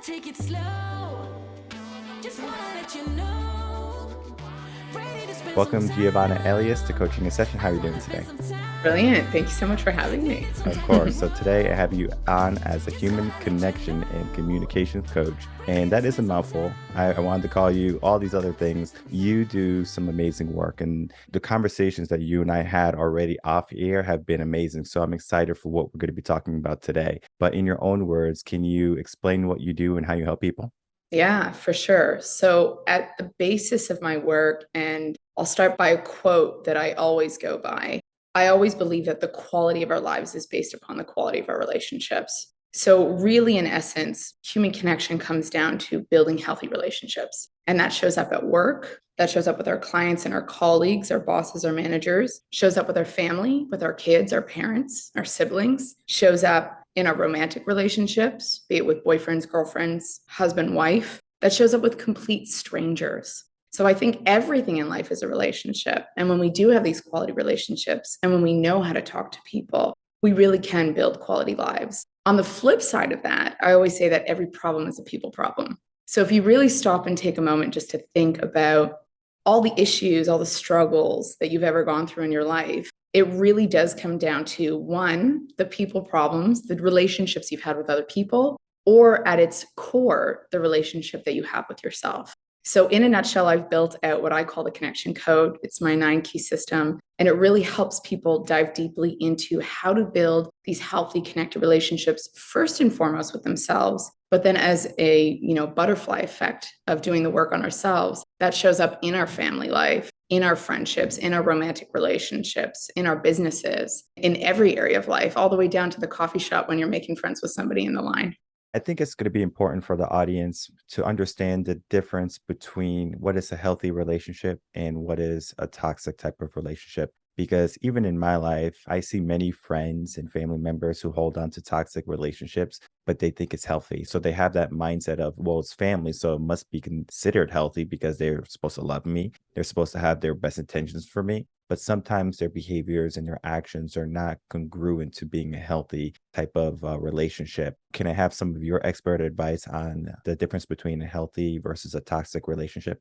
take it slow. Just wanna let you know. Ready to spend some Welcome, Giovanna time. Elias, to Coaching in Session. How are you doing today? Brilliant. Thank you so much for having me. Of course. So today I have you on as a human connection and communications coach. And that is a mouthful. I wanted to call you all these other things. You do some amazing work. And the conversations that you and I had already off air have been amazing. So I'm excited for what we're going to be talking about today. But in your own words, can you explain what you do and how you help people? Yeah, for sure. So, at the basis of my work, and I'll start by a quote that I always go by. I always believe that the quality of our lives is based upon the quality of our relationships. So, really, in essence, human connection comes down to building healthy relationships. And that shows up at work, that shows up with our clients and our colleagues, our bosses, our managers, shows up with our family, with our kids, our parents, our siblings, shows up in our romantic relationships, be it with boyfriends, girlfriends, husband, wife, that shows up with complete strangers. So I think everything in life is a relationship. And when we do have these quality relationships and when we know how to talk to people, we really can build quality lives. On the flip side of that, I always say that every problem is a people problem. So if you really stop and take a moment just to think about all the issues, all the struggles that you've ever gone through in your life, it really does come down to one, the people problems, the relationships you've had with other people, or at its core, the relationship that you have with yourself. So, in a nutshell, I've built out what I call the connection code. It's my 9 key system, and it really helps people dive deeply into how to build these healthy, connected relationships, first and foremost with themselves. But then, as a butterfly effect of doing the work on ourselves, that shows up in our family life, in our friendships, in our romantic relationships, in our businesses, in every area of life, all the way down to the coffee shop when you're making friends with somebody in the line. I think it's going to be important for the audience to understand the difference between what is a healthy relationship and what is a toxic type of relationship. Because even in my life, I see many friends and family members who hold on to toxic relationships, but they think it's healthy. So they have that mindset of, well, it's family, so it must be considered healthy because they're supposed to love me. They're supposed to have their best intentions for me. But sometimes their behaviors and their actions are not congruent to being a healthy type of relationship. Can I have some of your expert advice on the difference between a healthy versus a toxic relationship?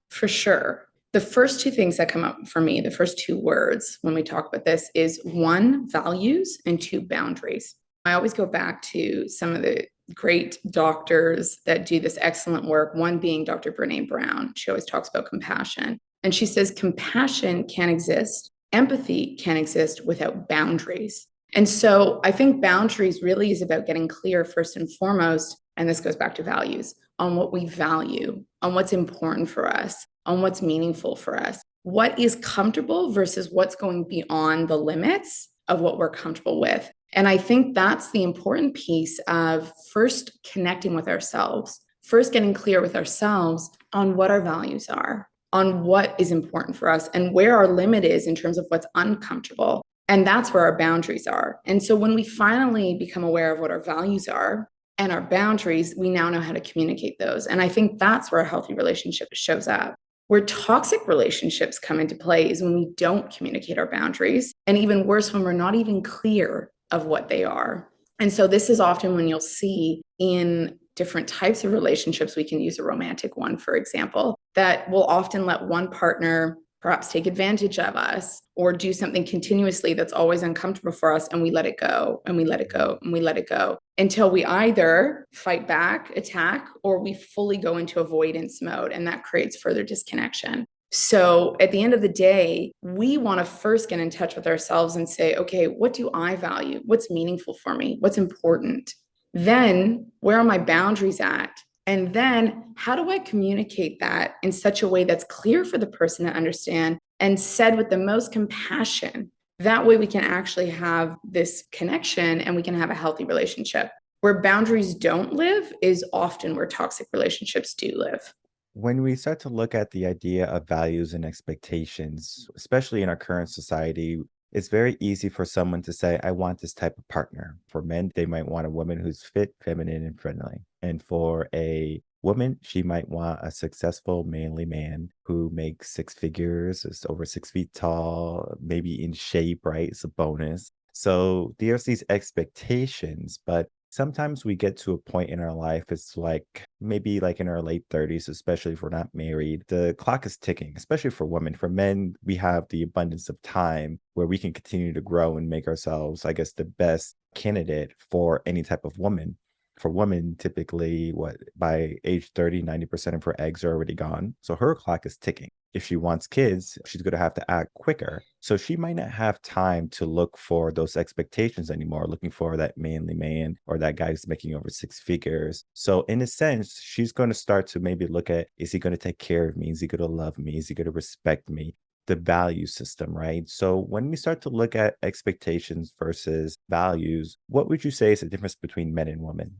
For sure. The first two things that come up for me, the first two words when we talk about this is one, values, and two, boundaries. I always go back to some of the great doctors that do this excellent work, one being Dr. Brene Brown. She always talks about compassion. And she says compassion can exist, empathy can exist without boundaries. And so I think boundaries really is about getting clear first and foremost, and this goes back to values, on what we value, on what's important for us, on what's meaningful for us, what is comfortable versus what's going beyond the limits of what we're comfortable with. And I think that's the important piece of first connecting with ourselves, first getting clear with ourselves on what our values are, on what is important for us, and where our limit is in terms of what's uncomfortable. And that's where our boundaries are. And so when we finally become aware of what our values are and our boundaries, we now know how to communicate those. And I think that's where a healthy relationship shows up. Where toxic relationships come into play is when we don't communicate our boundaries, and even worse, when we're not even clear of what they are. And so this is often when you'll see in different types of relationships, we can use a romantic one, for example, that will often let one partner perhaps take advantage of us or do something continuously that's always uncomfortable for us. And we let it go and we let it go and we let it go until we either fight back, attack, or we fully go into avoidance mode. And that creates further disconnection. So at the end of the day, we want to first get in touch with ourselves and say, okay, what do I value? What's meaningful for me? What's important? Then where are my boundaries at? And then how do I communicate that in such a way that's clear for the person to understand and said with the most compassion? That way we can actually have this connection and we can have a healthy relationship. Where boundaries don't live is often where toxic relationships do live. When we start to look at the idea of values and expectations, especially in our current society, it's very easy for someone to say, I want this type of partner. For men, they might want a woman who's fit, feminine, and friendly. And for a woman, she might want a successful, manly man who makes six figures, is over 6 feet tall, maybe in shape, right? It's a bonus. So there's these expectations, but Sometimes we get to a point in our life, it's like maybe like in our late 30s, especially if we're not married, the clock is ticking, especially for women. For men, we have the abundance of time where we can continue to grow and make ourselves, I guess, the best candidate for any type of woman. For women, typically, what by age 30, 90% of her eggs are already gone. So her clock is ticking. If she wants kids, she's going to have to act quicker. So she might not have time to look for those expectations anymore, looking for that manly man or that guy who's making over six figures. So, in a sense, she's going to start to maybe look at, is he going to take care of me? Is he going to love me? Is he going to respect me? The value system, right? So when we start to look at expectations versus values, what would you say is the difference between men and women?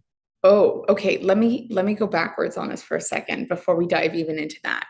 Oh, okay. Let me go backwards on this for a second before we dive even into that.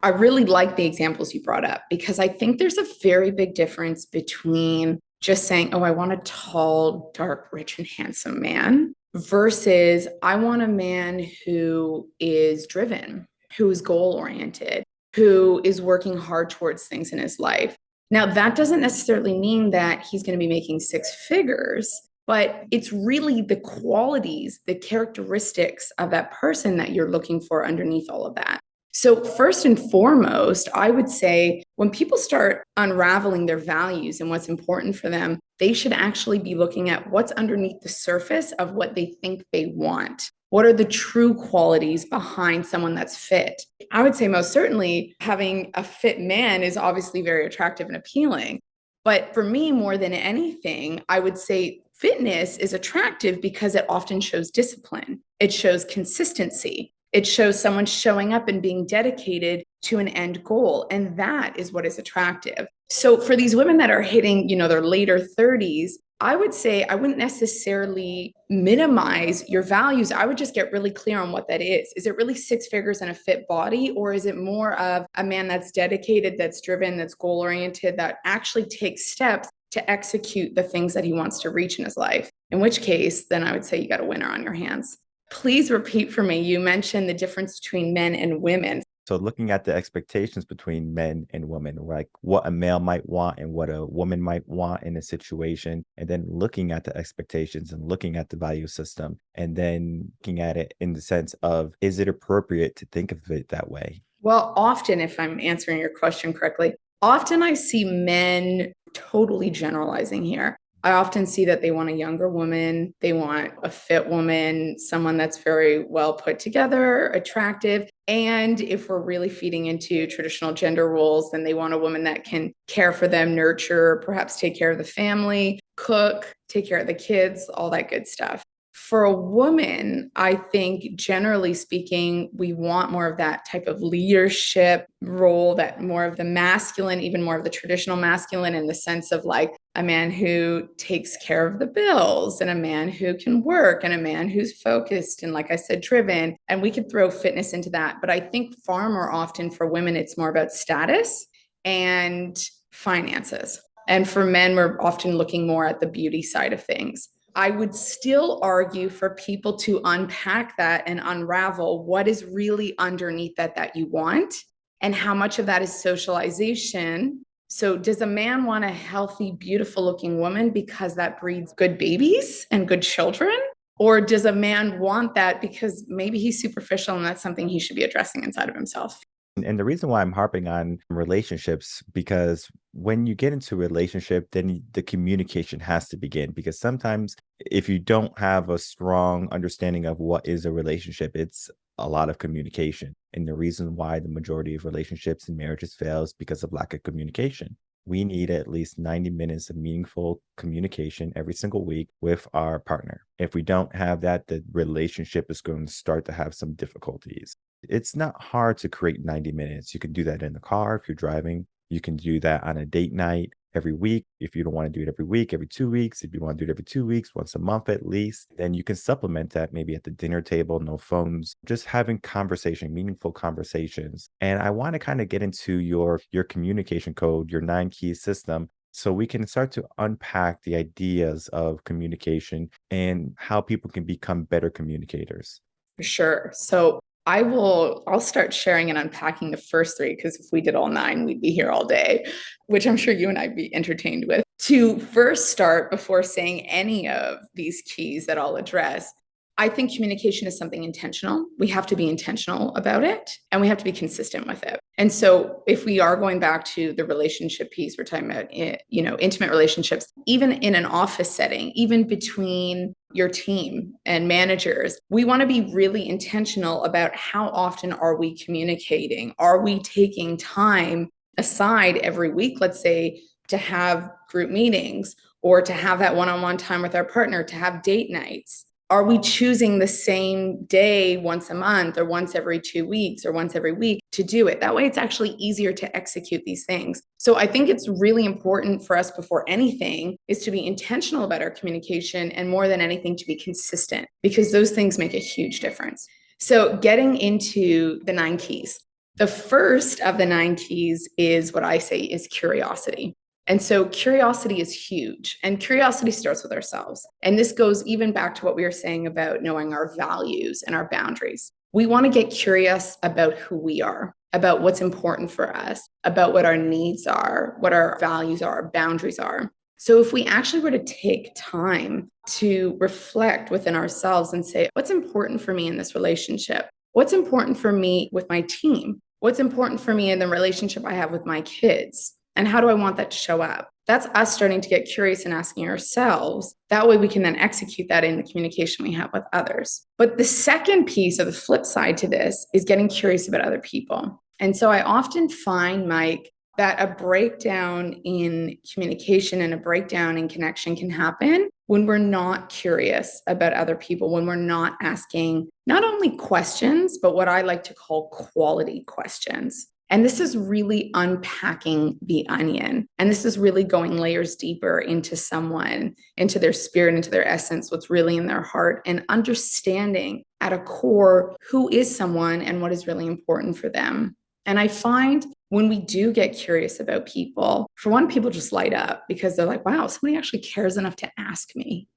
I really like the examples you brought up because I think there's a very big difference between just saying, oh, I want a tall, dark, rich, and handsome man versus I want a man who is driven, who is goal oriented, who is working hard towards things in his life. Now, that doesn't necessarily mean that he's going to be making six figures, but it's really the qualities, the characteristics of that person that you're looking for underneath all of that. So, first and foremost, I would say when people start unraveling their values and what's important for them, they should actually be looking at what's underneath the surface of what they think they want. What are the true qualities behind someone that's fit? I would say most certainly having a fit man is obviously very attractive and appealing. But for me, more than anything, I would say fitness is attractive because it often shows discipline, it shows consistency. It shows someone showing up and being dedicated to an end goal. And that is what is attractive. So for these women that are hitting, their later 30s, I would say I wouldn't necessarily minimize your values. I would just get really clear on what that is. Is it really six figures and a fit body? Or is it more of a man that's dedicated, that's driven, that's goal oriented, that actually takes steps to execute the things that he wants to reach in his life? In which case, then I would say you got a winner on your hands. Please repeat for me. You mentioned the difference between men and women. So looking at the expectations between men and women, like what a male might want and what a woman might want in a situation, and then looking at the expectations and looking at the value system, and then looking at it in the sense of, is it appropriate to think of it that way? Well, often, if I'm answering your question correctly, often I see men totally generalizing here. I often see that they want a younger woman, they want a fit woman, someone that's very well put together, attractive. And if we're really feeding into traditional gender roles, then they want a woman that can care for them, nurture, perhaps take care of the family, cook, take care of the kids, all that good stuff. For a woman, I think generally speaking, we want more of that type of leadership role, that more of the masculine, even more of the traditional masculine, in the sense of like a man who takes care of the bills and a man who can work and a man who's focused and, like I said, driven. And we could throw fitness into that. But I think far more often for women, it's more about status and finances. And for men, we're often looking more at the beauty side of things. I would still argue for people to unpack that and unravel what is really underneath that you want and how much of that is socialization. So does a man want a healthy, beautiful looking woman because that breeds good babies and good children? Or does a man want that because maybe he's superficial and that's something he should be addressing inside of himself? And the reason why I'm harping on relationships, because when you get into a relationship, then the communication has to begin. Because sometimes if you don't have a strong understanding of what is a relationship, it's a lot of communication. And the reason why the majority of relationships and marriages fails because of lack of communication. We need at least 90 minutes of meaningful communication every single week with our partner. If we don't have that, the relationship is going to start to have some difficulties. It's not hard to create 90 minutes. You can do that in the car if you're driving. You can do that on a date night every week. If you don't want to do it every week, every 2 weeks, if you want to do it every 2 weeks, once a month at least, then you can supplement that maybe at the dinner table, no phones, just having conversation, meaningful conversations. And I want to kind of get into your communication code, your 9 key system, so we can start to unpack the ideas of communication and how people can become better communicators. For sure. So I'll start sharing and unpacking the first three, because if we did all 9, we'd be here all day, which I'm sure you and I'd be entertained with. To first start, before saying any of these keys that I'll address, I think communication is something intentional. We have to be intentional about it, and we have to be consistent with it. And so if we are going back to the relationship piece, we're talking about, intimate relationships, even in an office setting, even between your team and managers, we want to be really intentional about how often are we communicating? Are we taking time aside every week, let's say, to have group meetings or to have that one-on-one time with our partner, to have date nights? Are we choosing the same day once a month or once every 2 weeks or once every week to do it? That way it's actually easier to execute these things. So I think it's really important for us, before anything, is to be intentional about our communication, and more than anything, to be consistent, because those things make a huge difference. So getting into the 9 keys. The first of the 9 keys is what I say is curiosity. And so curiosity is huge, and curiosity starts with ourselves. And this goes even back to what we were saying about knowing our values and our boundaries. We want to get curious about who we are, about what's important for us, about what our needs are, what our values are, our boundaries are. So if we actually were to take time to reflect within ourselves and say, what's important for me in this relationship? What's important for me with my team? What's important for me in the relationship I have with my kids? And how do I want that to show up? That's us starting to get curious and asking ourselves. That way we can then execute that in the communication we have with others. But the second piece, of the flip side to this, is getting curious about other people. And so I often find, Mike, that a breakdown in communication and a breakdown in connection can happen when we're not curious about other people, when we're not asking not only questions, but what I like to call quality questions. And this is really unpacking the onion. And this is really going layers deeper into someone, into their spirit, into their essence, what's really in their heart, and understanding at a core who is someone and what is really important for them. And I find when we do get curious about people, for one, people just light up because they're like, wow, somebody actually cares enough to ask me,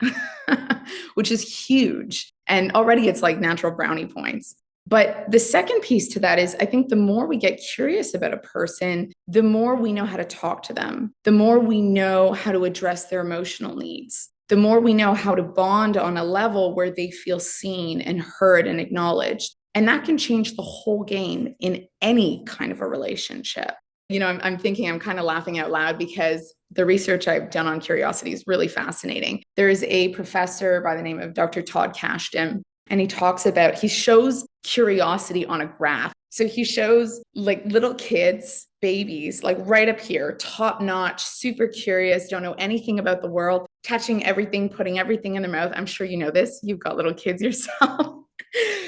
which is huge. And already it's like natural brownie points. But the second piece to that is, I think the more we get curious about a person, the more we know how to talk to them, the more we know how to address their emotional needs, the more we know how to bond on a level where they feel seen and heard and acknowledged. And that can change the whole game in any kind of a relationship. I'm thinking, I'm kind of laughing out loud because the research I've done on curiosity is really fascinating. There is a professor by the name of Dr. Todd Kashdan, and he shows curiosity on a graph. So he shows like little kids, babies, like right up here, top notch, super curious, don't know anything about the world, touching everything, putting everything in their mouth. I'm sure you know this. You've got little kids yourself.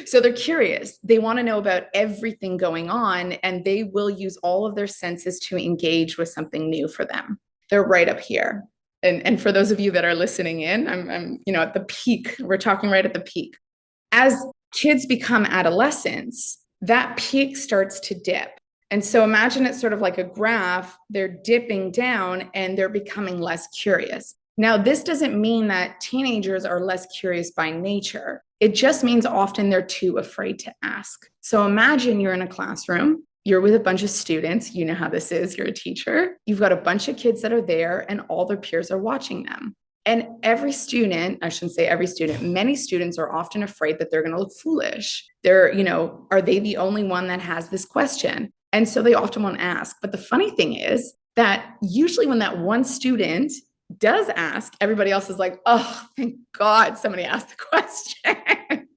So they're curious. They want to know about everything going on, and they will use all of their senses to engage with something new for them. They're right up here. And for those of you that are listening in, I'm at the peak. We're talking right at the peak. As kids become adolescents, that peak starts to dip. And so imagine it's sort of like a graph. They're dipping down and they're becoming less curious. Now, this doesn't mean that teenagers are less curious by nature. It just means often they're too afraid to ask. So imagine you're in a classroom. You're with a bunch of students. You know how this is. You're a teacher. You've got a bunch of kids that are there and all their peers are watching them. And every student, I shouldn't say every student, many students are often afraid that they're going to look foolish. Are they the only one that has this question? And so they often won't ask. But the funny thing is that usually when that one student does ask, everybody else is like, oh, thank God somebody asked the question.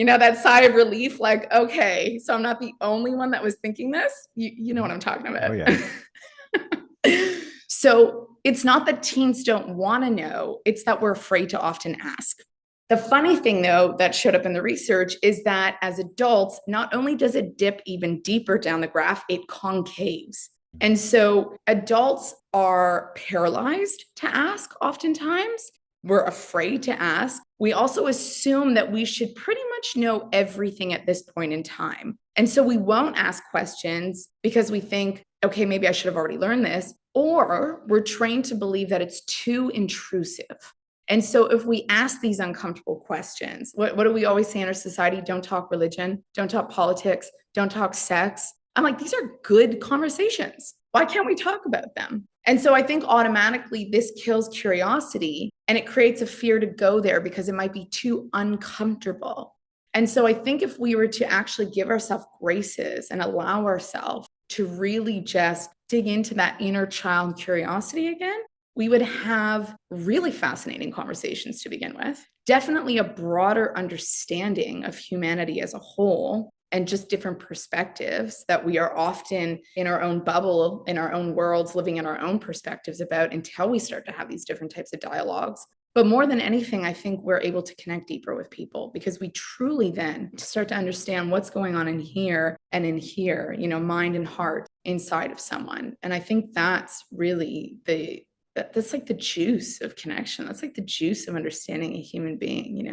That sigh of relief, like, okay, so I'm not the only one that was thinking this. You know what I'm talking about. Oh, yeah. So it's not that teens don't want to know, it's that we're afraid to often ask. The funny thing, though, that showed up in the research is that as adults, not only does it dip even deeper down the graph, it concaves. And so adults are paralyzed to ask oftentimes. We're afraid to ask. We also assume that we should pretty much know everything at this point in time. And so we won't ask questions because we think, okay, maybe I should have already learned this. Or we're trained to believe that it's too intrusive. And so if we ask these uncomfortable questions, what do we always say in our society? Don't talk religion, don't talk politics, don't talk sex. I'm like, these are good conversations. Why can't we talk about them? And so I think automatically this kills curiosity and it creates a fear to go there because it might be too uncomfortable. And so I think if we were to actually give ourselves graces and allow ourselves to really just dig into that inner child curiosity again, we would have really fascinating conversations to begin with. Definitely a broader understanding of humanity as a whole and just different perspectives that we are often in our own bubble, in our own worlds, living in our own perspectives about until we start to have these different types of dialogues. But more than anything, I think we're able to connect deeper with people because we truly then start to understand what's going on in here and in here, mind and heart inside of someone. And I think that's really that's like the juice of connection. That's like the juice of understanding a human being.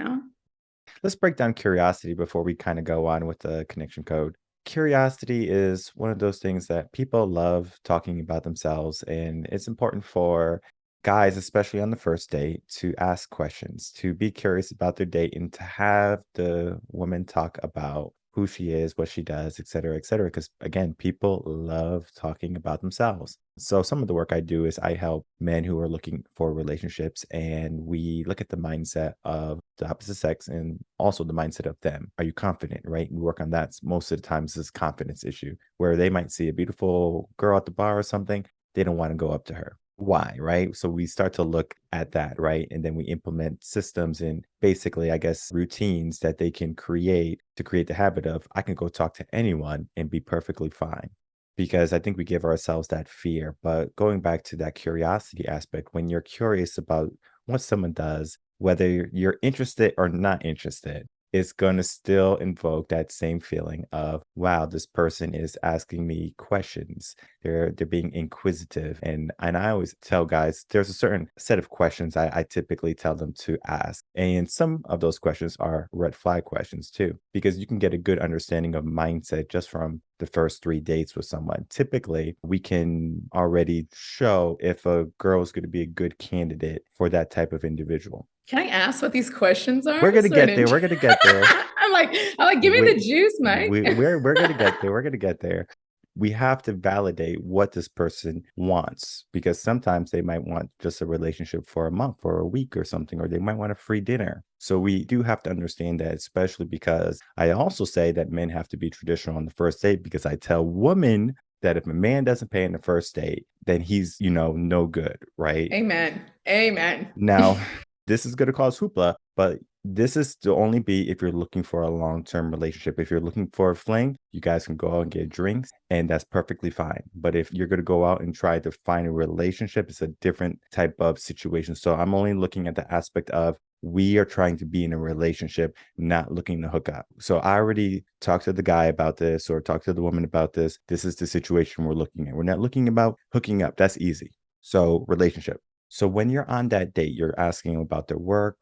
Let's break down curiosity before we kind of go on with the connection code. Curiosity is one of those things that people love talking about themselves, and it's important for guys, especially on the first date, to ask questions, to be curious about their date, and to have the woman talk about who she is, what she does, et cetera, et cetera. Because again, people love talking about themselves. So some of the work I do is I help men who are looking for relationships, and we look at the mindset of the opposite sex and also the mindset of them. Are you confident, right? We work on that. Most of the times this confidence issue where they might see a beautiful girl at the bar or something. They don't want to go up to her. Why, right? So we start to look at that, right? And then we implement systems and basically, I guess, routines that they can create to create the habit of, I can go talk to anyone and be perfectly fine. Because I think we give ourselves that fear. But going back to that curiosity aspect, when you're curious about what someone does, whether you're interested or not interested, it's going to still invoke that same feeling of, wow, this person is asking me questions. They're being inquisitive. And I always tell guys, there's a certain set of questions I typically tell them to ask. And some of those questions are red flag questions too, because you can get a good understanding of mindset just from the first 3 dates with someone. Typically, we can already show if a girl is going to be a good candidate for that type of individual. Can I ask what these questions are? We're gonna get there. We're gonna get there. I'm like, give me the juice, Mike. We're gonna get there. We're gonna get there. We have to validate what this person wants because sometimes they might want just a relationship for a month or a week or something, or they might want a free dinner. So we do have to understand that, especially because I also say that men have to be traditional on the first date because I tell women that if a man doesn't pay in the first date, then he's, no good, right? Amen. Now, this is going to cause hoopla, but this is to only be if you're looking for a long-term relationship. If you're looking for a fling, you guys can go out and get drinks, and that's perfectly fine. But if you're going to go out and try to find a relationship, it's a different type of situation. So I'm only looking at the aspect of we are trying to be in a relationship, not looking to hook up. So I already talked to the guy about this or talked to the woman about this. This is the situation we're looking at. We're not looking about hooking up. That's easy. So relationship. So when you're on that date, you're asking about their work,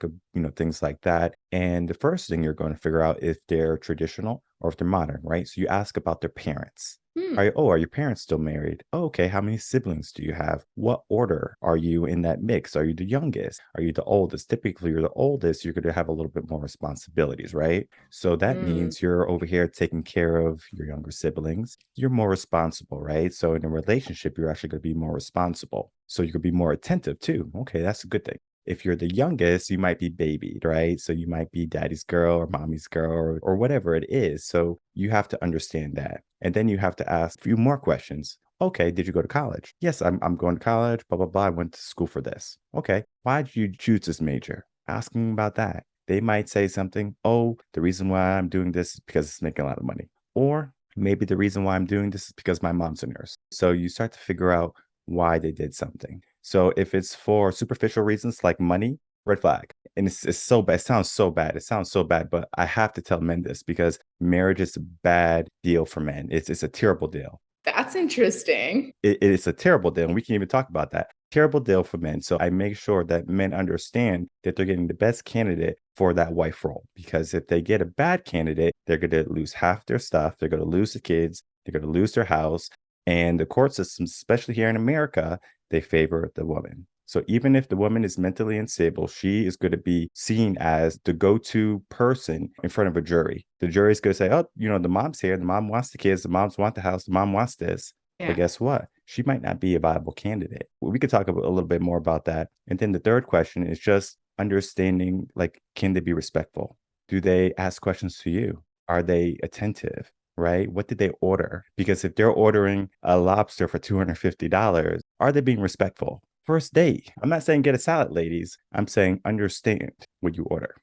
things like that. And the first thing you're going to figure out if they're traditional or if they're modern, right? So you ask about their parents. Are your parents still married? Oh, okay. How many siblings do you have? What order are you in that mix? Are you the youngest? Are you the oldest? Typically, you're the oldest. You're going to have a little bit more responsibilities, right? So that means you're over here taking care of your younger siblings. You're more responsible, right? So in a relationship, you're actually going to be more responsible. So you could be more attentive too. Okay, that's a good thing. If you're the youngest, you might be babied, right? So you might be daddy's girl or mommy's girl or whatever it is. So you have to understand that. And then you have to ask a few more questions. Okay, did you go to college? Yes, I'm going to college, blah, blah, blah. I went to school for this. Okay, why did you choose this major? Asking about that. They might say something, oh, the reason why I'm doing this is because it's making a lot of money. Or maybe the reason why I'm doing this is because my mom's a nurse. So you start to figure out why they did something. So if it's for superficial reasons like money, red flag. And it's so bad. It sounds so bad. It sounds so bad, but I have to tell men this because marriage is a bad deal for men. It's a terrible deal. That's interesting. It is a terrible deal. And we can even talk about that. Terrible deal for men. So I make sure that men understand that they're getting the best candidate for that wife role. Because if they get a bad candidate, they're going to lose half their stuff. They're going to lose the kids. They're going to lose their house. And the court systems, especially here in America, they favor the woman. So even if the woman is mentally unstable, she is going to be seen as the go-to person in front of a jury. The jury is going to say, oh, the mom's here. The mom wants the kids. The moms want the house. The mom wants this. Yeah. But guess what? She might not be a viable candidate. We could talk a little bit more about that. And then the third question is just understanding, like, can they be respectful? Do they ask questions to you? Are they attentive? Right? What did they order? Because if they're ordering a lobster for $250, are they being respectful? First date. I'm not saying get a salad, ladies. I'm saying understand what you order.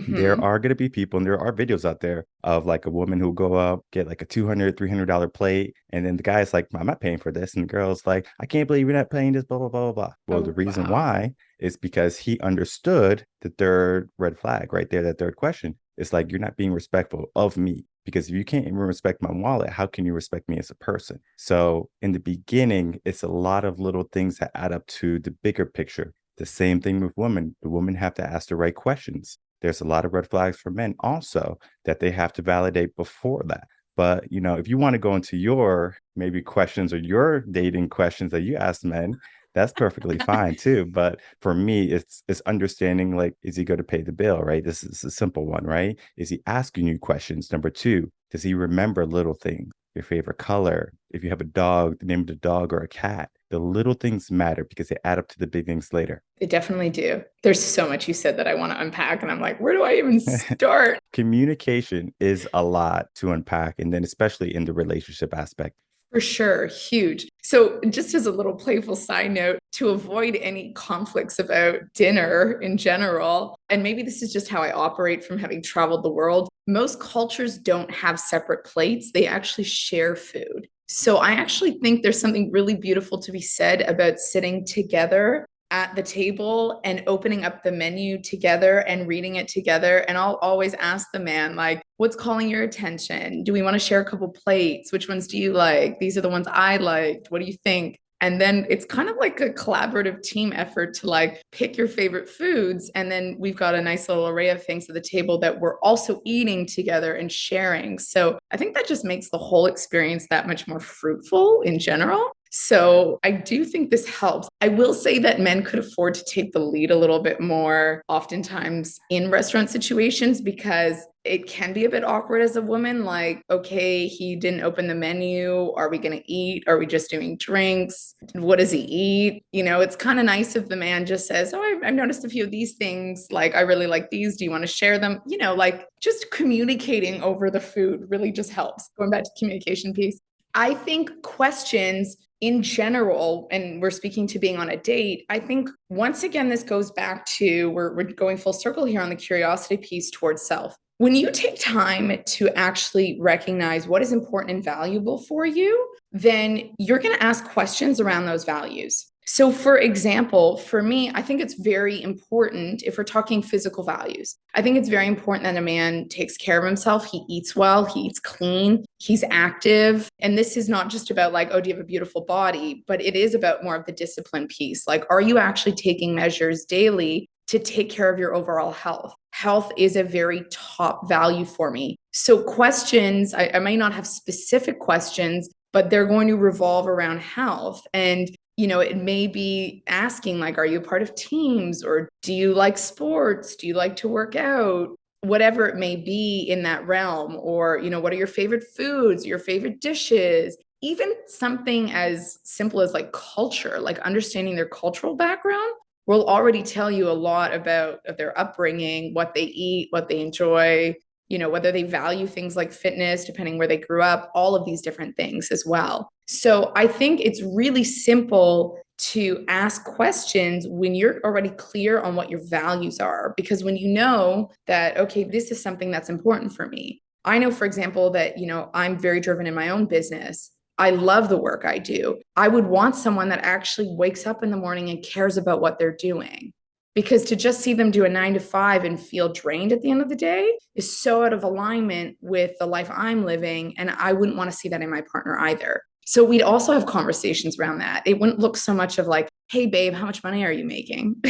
There are going to be people, and there are videos out there of like a woman who go up, get like a $200, $300 plate. And then the guy's like, I'm not paying for this. And the girl's like, I can't believe you're not paying this, blah, blah, blah, blah, blah. Well, the reason why is because he understood the third red flag right there, that third question. It's like, you're not being respectful of me. Because if you can't even respect my wallet, how can you respect me as a person? So in the beginning, it's a lot of little things that add up to the bigger picture. The same thing with women. The women have to ask the right questions. There's a lot of red flags for men also that they have to validate before that. But, if you want to go into your maybe questions or your dating questions that you ask men, that's perfectly fine too. But for me, it's understanding, like, is he going to pay the bill, right? This is a simple one, right? Is he asking you questions? Number two, does he remember little things? Your favorite color, if you have a dog, the name of the dog, or a cat. The little things matter because they add up to the big things later. They definitely do. There's so much you said that I want to unpack, and I'm like, where do I even start? Communication is a lot to unpack, and then especially in the relationship aspect. For sure, huge. So just as a little playful side note, to avoid any conflicts about dinner in general, and maybe this is just how I operate from having traveled the world, most cultures don't have separate plates. They actually share food. So I actually think there's something really beautiful to be said about sitting together at the table and opening up the menu together and reading it together. And I'll always ask the man, like, what's calling your attention? Do we want to share a couple plates? Which ones do you like? These are the ones I liked. What do you think? And then it's kind of like a collaborative team effort to like pick your favorite foods. And then we've got a nice little array of things at the table that we're also eating together and sharing. So I think that just makes the whole experience that much more fruitful in general. So I do think this helps. I will say that men could afford to take the lead a little bit more oftentimes in restaurant situations, because it can be a bit awkward as a woman. Like, okay, he didn't open the menu. Are we going to eat? Are we just doing drinks? What does he eat? It's kind of nice if the man just says, oh, I've noticed a few of these things. Like, I really like these. Do you want to share them? Like just communicating over the food really just helps. Going back to the communication piece. I think questions in general, and we're speaking to being on a date, I think once again, this goes back to, we're going full circle here on the curiosity piece towards self. When you take time to actually recognize what is important and valuable for you, then you're going to ask questions around those values. So for example, for me, I think it's very important, if we're talking physical values, I think it's very important that a man takes care of himself. He eats well, he eats clean, he's active. And this is not just about like, oh, do you have a beautiful body? But it is about more of the discipline piece. Like, are you actually taking measures daily to take care of your overall health? Health is a very top value for me. So questions, I may not have specific questions, but they're going to revolve around health. And it may be asking, like, are you a part of teams, or do you like sports? Do you like to work out? Whatever it may be in that realm, or, what are your favorite foods, your favorite dishes? Even something as simple as like culture, like understanding their cultural background will already tell you a lot about their upbringing, what they eat, what they enjoy, whether they value things like fitness, depending where they grew up, all of these different things as well. So I think it's really simple to ask questions when you're already clear on what your values are, because when you know that, okay, this is something that's important for me. I know, for example, that, I'm very driven in my own business. I love the work I do. I would want someone that actually wakes up in the morning and cares about what they're doing. Because to just see them do a 9 to 5 and feel drained at the end of the day is so out of alignment with the life I'm living. And I wouldn't want to see that in my partner either. So we'd also have conversations around that. It wouldn't look so much of like, hey, babe, how much money are you making?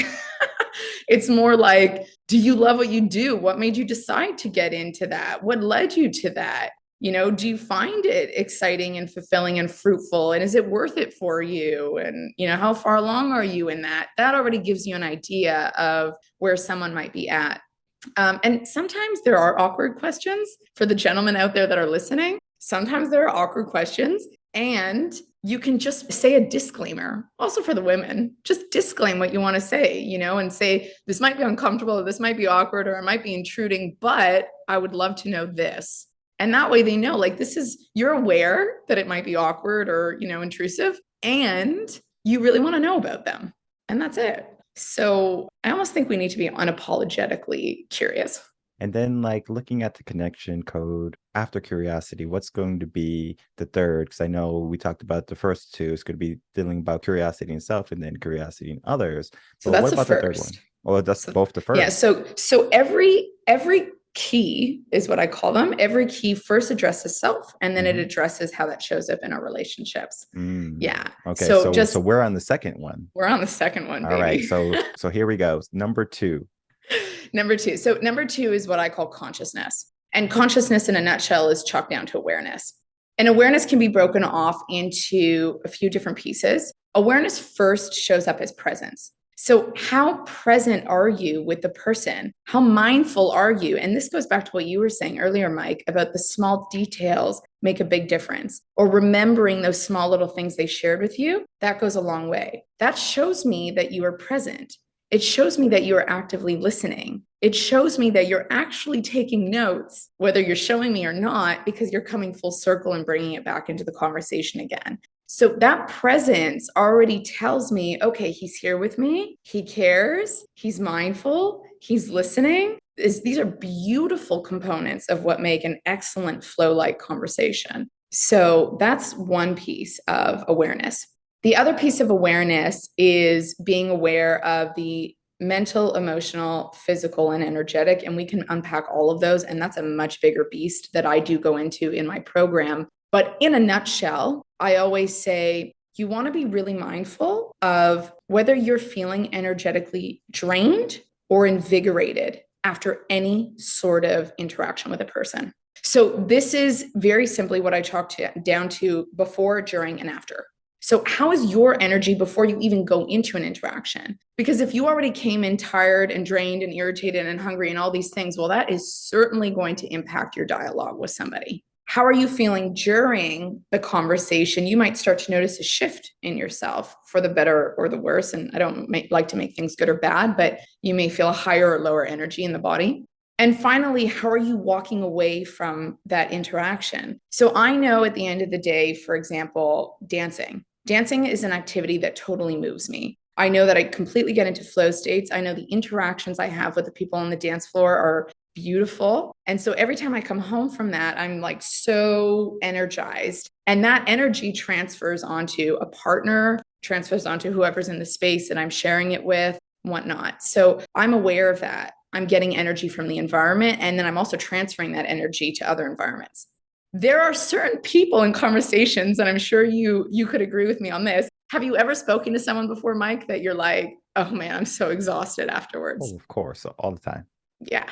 It's more like, do you love what you do? What made you decide to get into that? What led you to that? Do you find it exciting and fulfilling and fruitful? And is it worth it for you? And, how far along are you in that? That already gives you an idea of where someone might be at. And sometimes there are awkward questions for the gentlemen out there that are listening. Sometimes there are awkward questions, and you can just say a disclaimer. Also for the women, just disclaim what you want to say, and say, this might be uncomfortable, this might be awkward, or it might be intruding, but I would love to know this. And that way they know, like, you're aware that it might be awkward or, intrusive, and you really want to know about them. And that's it. So I almost think we need to be unapologetically curious. And then, like, looking at the connection code after curiosity, what's going to be the third? Because I know we talked about the first two. It's going to be dealing about curiosity in self and then curiosity in others. So But that's what the about the third one? first. Oh, that's both the first. Yeah. So every key is what I call them. Every key first addresses self, and then it addresses how that shows up in our relationships. Yeah. Okay. So So we're on the second one. we're on the second one, baby. All right. So here we go. Number two. Number two. So number two is what I call consciousness. And consciousness in a nutshell is chalked down to awareness. And awareness can be broken off into a few different pieces. Awareness first shows up as presence. So how present are you with the person? How mindful are you? And this goes back to what you were saying earlier, Mike, about the small details make a big difference, or remembering those small little things they shared with you. That goes a long way. That shows me that you are present. It shows me that you are actively listening. It shows me that you're actually taking notes, whether you're showing me or not, because you're coming full circle and bringing it back into the conversation again. So that presence already tells me, okay, he's here with me. He cares. He's mindful. He's listening. These are beautiful components of what make an excellent flow-like conversation. So that's one piece of awareness. The other piece of awareness is being aware of the mental, emotional, physical, and energetic. And we can unpack all of those. And that's a much bigger beast that I do go into in my program. But in a nutshell, I always say you want to be really mindful of whether you're feeling energetically drained or invigorated after any sort of interaction with a person. So this is very simply what I chalked down to before, during, and after. So how is your energy before you even go into an interaction? Because if you already came in tired and drained and irritated and hungry and all these things, well, that is certainly going to impact your dialogue with somebody. How are you feeling during the conversation? You might start to notice a shift in yourself for the better or the worse. And I don't like to make things good or bad, but you may feel a higher or lower energy in the body. And finally, how are you walking away from that interaction? So I know at the end of the day, for example, dancing. Dancing is an activity that totally moves me. I know that I completely get into flow states. I know the interactions I have with the people on the dance floor are beautiful. And so every time I come home from that, I'm like so energized. And that energy transfers onto a partner, transfers onto whoever's in the space that I'm sharing it with, whatnot. So I'm aware of that. I'm getting energy from the environment. And then I'm also transferring that energy to other environments. There are certain people in conversations, and I'm sure you could agree with me on this. Have you ever spoken to someone before, Mike, that you're like, oh man, I'm so exhausted afterwards? Oh, of course, all the time. Yeah,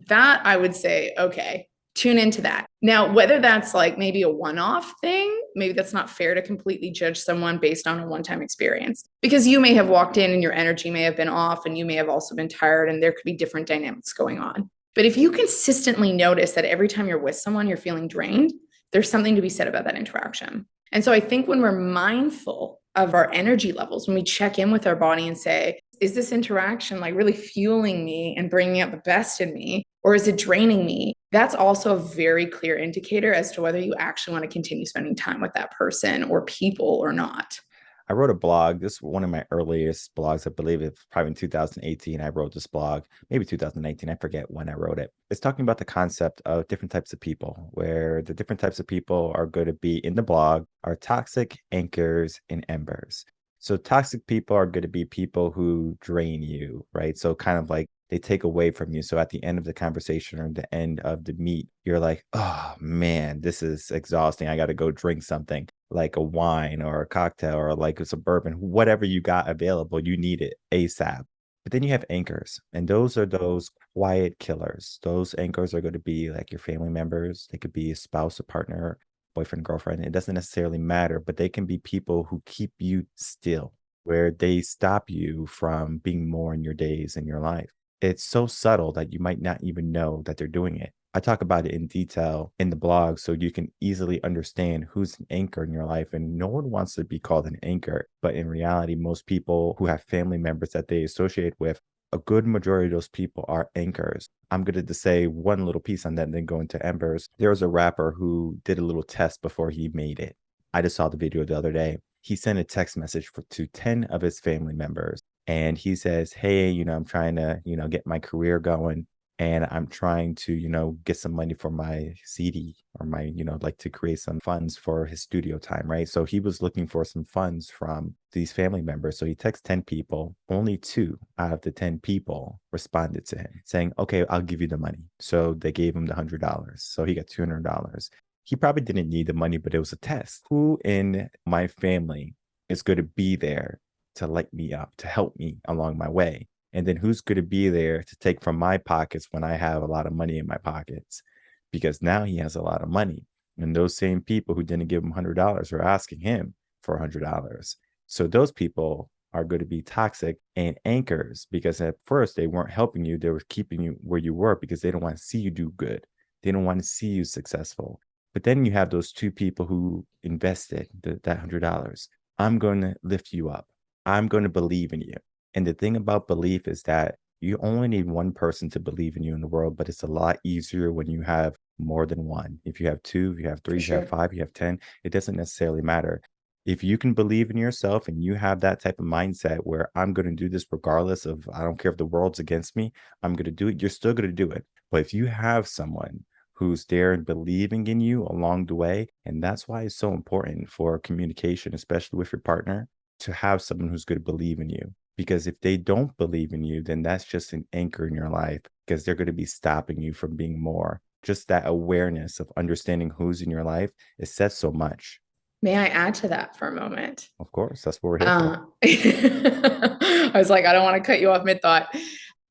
that I would say, okay, tune into that. Now, whether that's like maybe a one-off thing, maybe that's not fair to completely judge someone based on a one-time experience, because you may have walked in and your energy may have been off, and you may have also been tired, and there could be different dynamics going on. But if you consistently notice that every time you're with someone, you're feeling drained, there's something to be said about that interaction. And so I think when we're mindful of our energy levels, when we check in with our body and say, is this interaction like really fueling me and bringing out the best in me, or is it draining me? That's also a very clear indicator as to whether you actually want to continue spending time with that person or people or not. I wrote a blog. This is one of my earliest blogs. I believe it's probably in 2018. I wrote this blog, maybe 2019. I forget when I wrote it. It's talking about the concept of different types of people, where the different types of people are going to be in the blog are toxic, anchors, and embers. So toxic people are going to be people who drain you, right? So kind of like they take away from you. So at the end of the conversation or the end of the meet, you're like, oh man, this is exhausting. I got to go drink something like a wine or a cocktail or like a bourbon, whatever you got available, you need it ASAP. But then you have anchors, and those are those quiet killers. Those anchors are going to be like your family members. They could be a spouse, a partner, boyfriend, girlfriend. It doesn't necessarily matter, but they can be people who keep you still, where they stop you from being more in your days and your life. It's so subtle that you might not even know that they're doing it. I talk about it in detail in the blog so you can easily understand who's an anchor in your life. And no one wants to be called an anchor. But in reality, most people who have family members that they associate with, a good majority of those people are anchors. I'm going to say one little piece on that and then go into embers. There was a rapper who did a little test before he made it. I just saw the video the other day. He sent a text message to 10 of his family members. And he says, hey, I'm trying to, get my career going. And I'm trying to, get some money for my CD or my, like to create some funds for his studio time, right? So he was looking for some funds from these family members. So he texted 10 people. Only 2 out of the 10 people responded to him saying, okay, I'll give you the money. So they gave him the $100. So he got $200. He probably didn't need the money, but it was a test. Who in my family is going to be there to light me up, to help me along my way? And then who's going to be there to take from my pockets when I have a lot of money in my pockets? Because now he has a lot of money. And those same people who didn't give him $100 are asking him for $100. So those people are going to be toxic and anchors, because at first they weren't helping you. They were keeping you where you were because they don't want to see you do good. They don't want to see you successful. But then you have those 2 people who invested that $100. I'm going to lift you up. I'm going to believe in you. And the thing about belief is that you only need one person to believe in you in the world, but it's a lot easier when you have more than one. If you have 2, if you have 3, if you have 5, you have 10, it doesn't necessarily matter. If you can believe in yourself and you have that type of mindset where I'm going to do this regardless of, I don't care if the world's against me, I'm going to do it, you're still going to do it. But if you have someone who's there and believing in you along the way, and that's why it's so important for communication, especially with your partner, to have someone who's going to believe in you. Because if they don't believe in you, then that's just an anchor in your life, because they're going to be stopping you from being more. Just that awareness of understanding who's in your life, it says so much. May I add to that for a moment? Of course, that's what we're here for. I was like, I don't want to cut you off mid-thought.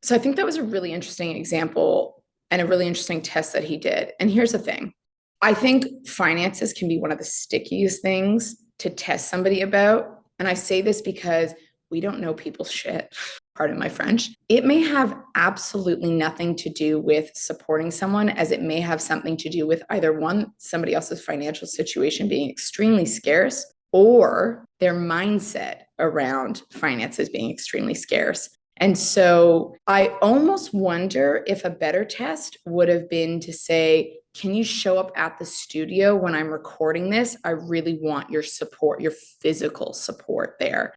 So I think that was a really interesting example and a really interesting test that he did. And here's the thing. I think finances can be one of the stickiest things to test somebody about. And I say this because we don't know people's shit. Pardon my French. It may have absolutely nothing to do with supporting someone, as it may have something to do with either one, somebody else's financial situation being extremely scarce, or their mindset around finances being extremely scarce. And so I almost wonder if a better test would have been to say, can you show up at the studio when I'm recording this? I really want your support, your physical support there.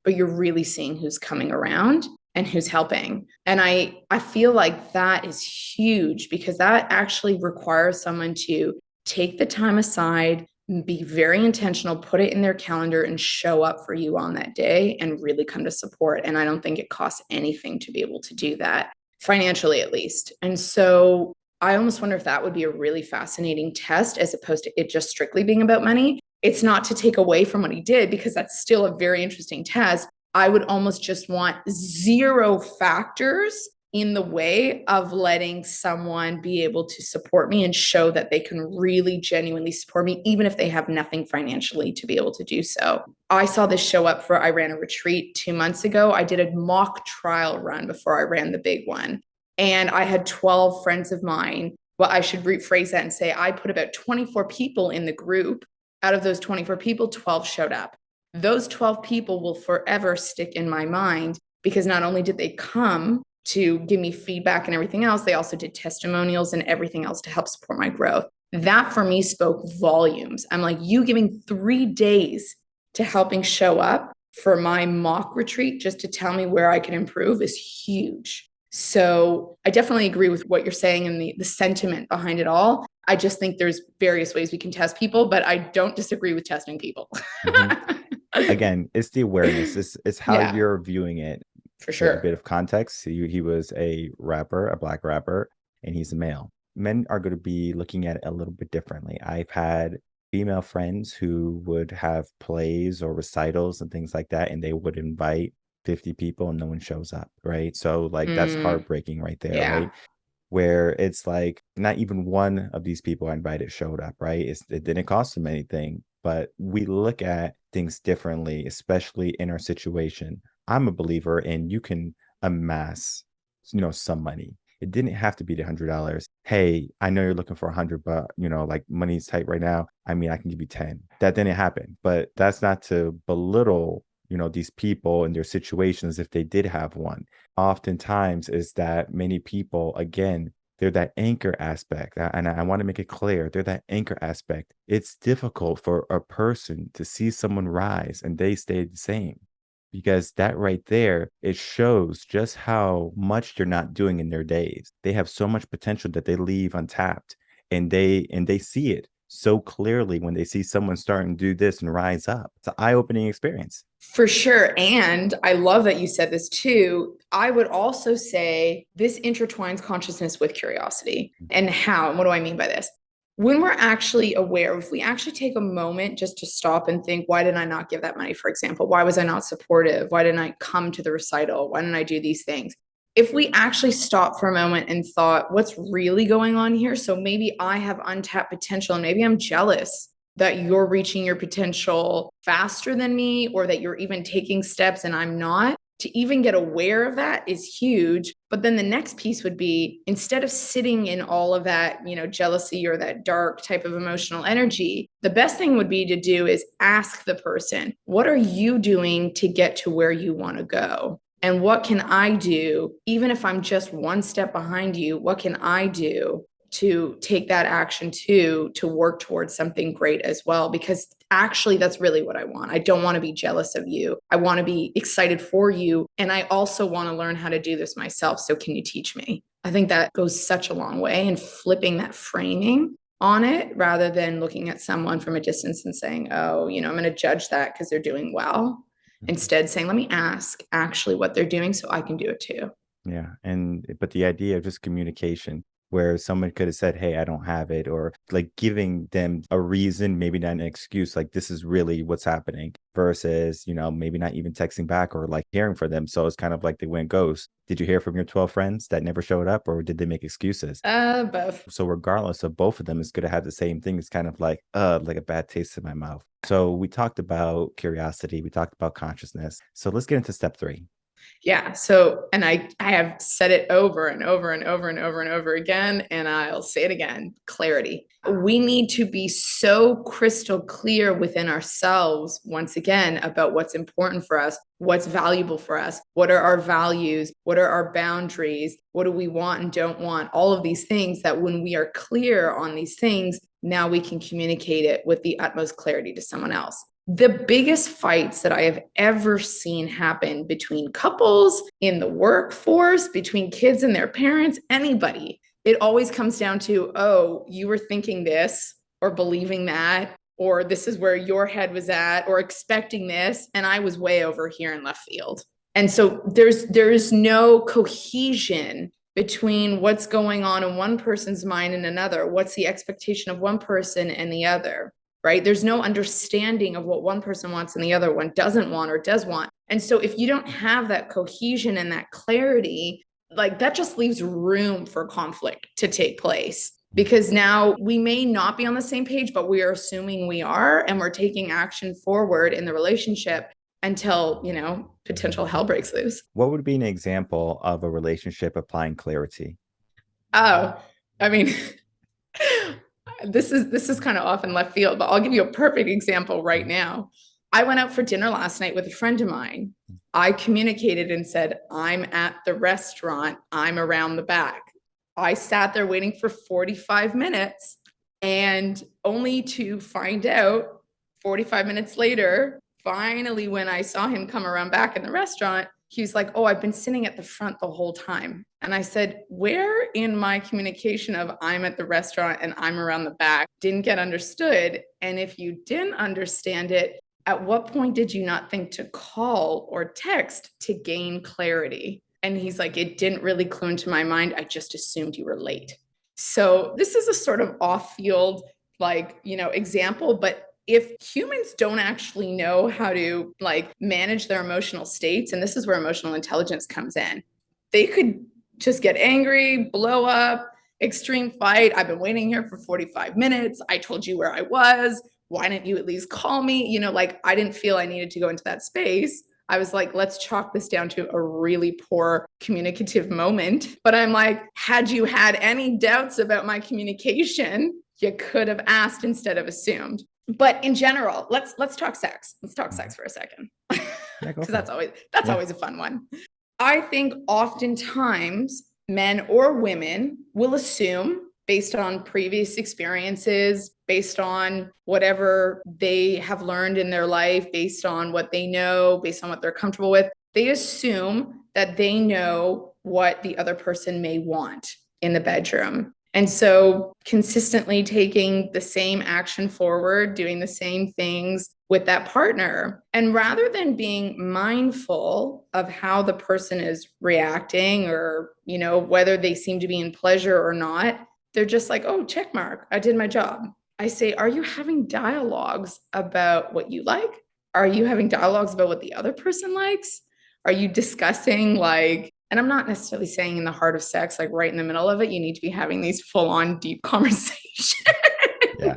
But you're really seeing who's coming around and who's helping. And I feel like that is huge, because that actually requires someone to take the time aside, be very intentional, put it in their calendar, and show up for you on that day and really come to support. And I don't think it costs anything to be able to do that, financially at least. And so I almost wonder if that would be a really fascinating test, as opposed to it just strictly being about money. It's not to take away from what he did, because that's still a very interesting test. I would almost just want 0 factors in the way of letting someone be able to support me and show that they can really genuinely support me, even if they have nothing financially to be able to do so. I saw this show up I ran a retreat 2 months ago. I did a mock trial run before I ran the big one. And I had 12 friends of mine. Well, I should rephrase that and say I put about 24 people in the group. Out of those 24 people, 12 showed up. Those 12 people will forever stick in my mind, because not only did they come to give me feedback and everything else, they also did testimonials and everything else to help support my growth. That for me spoke volumes. I'm like, you giving 3 days to helping show up for my mock retreat just to tell me where I can improve is huge. So I definitely agree with what you're saying and the sentiment behind it all. I just think there's various ways we can test people, but I don't disagree with testing people. Again, it's the awareness. It's how Yeah. you're viewing it. For A sure. bit of context. He was a rapper, a Black rapper, and he's a male. Men are going to be looking at it a little bit differently. I've had female friends who would have plays or recitals and things like that, and they would invite 50 people and no one shows up, right? So like that's Mm, heartbreaking right there, yeah. right? Where it's like not even one of these people I invited showed up, right? It didn't cost them anything, but we look at things differently, especially in our situation. I'm a believer in you can amass, some money. It didn't have to be the $100. Hey, I know you're looking for 100, but like money's tight right now. I mean, I can give you 10. That didn't happen, but that's not to belittle, these people and their situations if they did have one. Oftentimes is that many people, again, they're that anchor aspect. And I want to make it clear, they're that anchor aspect. It's difficult for a person to see someone rise and they stay the same, because that right there, it shows just how much they're not doing in their days. They have so much potential that they leave untapped, and they see it so clearly when they see someone starting to do this and rise up. It's an eye-opening experience. For sure. And I love that you said this too. I would also say this intertwines consciousness with curiosity. And how? And what do I mean by this? When we're actually aware, if we actually take a moment just to stop and think, why did I not give that money, for example? Why was I not supportive? Why didn't I come to the recital? Why didn't I do these things? If we actually stop for a moment and thought, what's really going on here? So maybe I have untapped potential and maybe I'm jealous that you're reaching your potential faster than me, or that you're even taking steps and I'm not. To even get aware of that is huge. But then the next piece would be, instead of sitting in all of that, jealousy or that dark type of emotional energy, the best thing would be to do is ask the person, what are you doing to get to where you want to go? And what can I do? Even if I'm just one step behind you, what can I do to take that action to work towards something great as well? Because actually that's really what I want. I don't want to be jealous of you. I want to be excited for you. And I also want to learn how to do this myself. So can you teach me? I think that goes such a long way in flipping that framing on it, rather than looking at someone from a distance and saying, oh, I'm going to judge that because they're doing well. Instead saying, let me ask actually what they're doing so I can do it too. Yeah. But the idea of just communication, where someone could have said, hey, I don't have it, or like giving them a reason, maybe not an excuse, like this is really what's happening, versus, maybe not even texting back or like hearing from them. So it's kind of like they went ghost. Did you hear from your 12 friends that never showed up, or did they make excuses? Both. So regardless of both of them, it's going to have the same thing. It's kind of like a bad taste in my mouth. So we talked about curiosity, we talked about consciousness. So let's get into step 3. Yeah. So, and I have said it over and over and over and over and over again, and I'll say it again, clarity. We need to be so crystal clear within ourselves, once again, about what's important for us, what's valuable for us, what are our values, what are our boundaries, what do we want and don't want, all of these things, that when we are clear on these things, now we can communicate it with the utmost clarity to someone else. The biggest fights that I have ever seen happen between couples, in the workforce, between kids and their parents, anybody, it always comes down to, oh, you were thinking this or believing that, or this is where your head was at, or expecting this, and I was way over here in left field. And so there's no cohesion between what's going on in one person's mind and another, what's the expectation of one person and the other. Right? There's no understanding of what one person wants and the other one doesn't want or does want. And so if you don't have that cohesion and that clarity, like that just leaves room for conflict to take place, because now we may not be on the same page, but we are assuming we are, and we're taking action forward in the relationship until, potential hell breaks loose. What would be an example of a relationship applying clarity? Oh, I mean, this is kind of off in left field, but I'll give you a perfect example right now. I went out for dinner last night with a friend of mine. I communicated and said, I'm at the restaurant, I'm around the back. I sat there waiting for 45 minutes, and only to find out 45 minutes later, finally, when I saw him come around back in the restaurant, he was like, oh, I've been sitting at the front the whole time. And I said, where in my communication of I'm at the restaurant and I'm around the back didn't get understood? And if you didn't understand it, at what point did you not think to call or text to gain clarity? And he's like, it didn't really clue into my mind. I just assumed you were late. So this is a sort of off field example, but if humans don't actually know how to manage their emotional states, and this is where emotional intelligence comes in, they could just get angry, blow up, extreme fight. I've been waiting here for 45 minutes. I told you where I was. Why didn't you at least call me? I didn't feel I needed to go into that space. I was like, let's chalk this down to a really poor communicative moment. But I'm like, had you had any doubts about my communication, you could have asked instead of assumed. But in general, let's talk sex. Let's talk sex for a second. Because that's always a fun one. I think oftentimes men or women will assume, based on previous experiences, based on whatever they have learned in their life, based on what they know, based on what they're comfortable with, they assume that they know what the other person may want in the bedroom. And so consistently taking the same action forward, doing the same things with that partner. And rather than being mindful of how the person is reacting or, whether they seem to be in pleasure or not, they're just like, oh, check mark, I did my job. I say, are you having dialogues about what you like? Are you having dialogues about what the other person likes? Are you discussing and I'm not necessarily saying in the heart of sex, right in the middle of it, you need to be having these full on deep conversations. Yeah.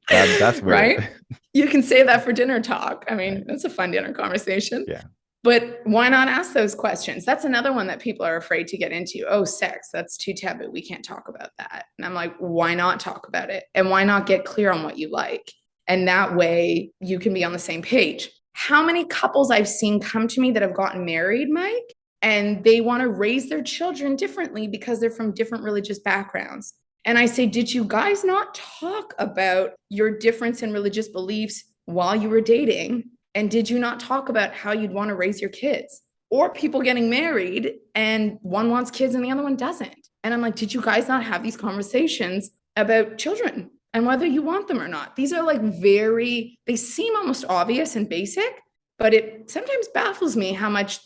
That's weird. Right? You can say that for dinner talk. I mean, That's a fun dinner conversation. Yeah. But why not ask those questions? That's another one that people are afraid to get into. Oh, sex, that's too taboo. We can't talk about that. And I'm like, why not talk about it? And why not get clear on what you like? And that way you can be on the same page. How many couples I've seen come to me that have gotten married, Mike, and they want to raise their children differently because they're from different religious backgrounds. And I say, did you guys not talk about your difference in religious beliefs while you were dating? And did you not talk about how you'd want to raise your kids? Or people getting married and one wants kids and the other one doesn't. And I'm like, did you guys not have these conversations about children and whether you want them or not? These are they seem almost obvious and basic, but it sometimes baffles me how much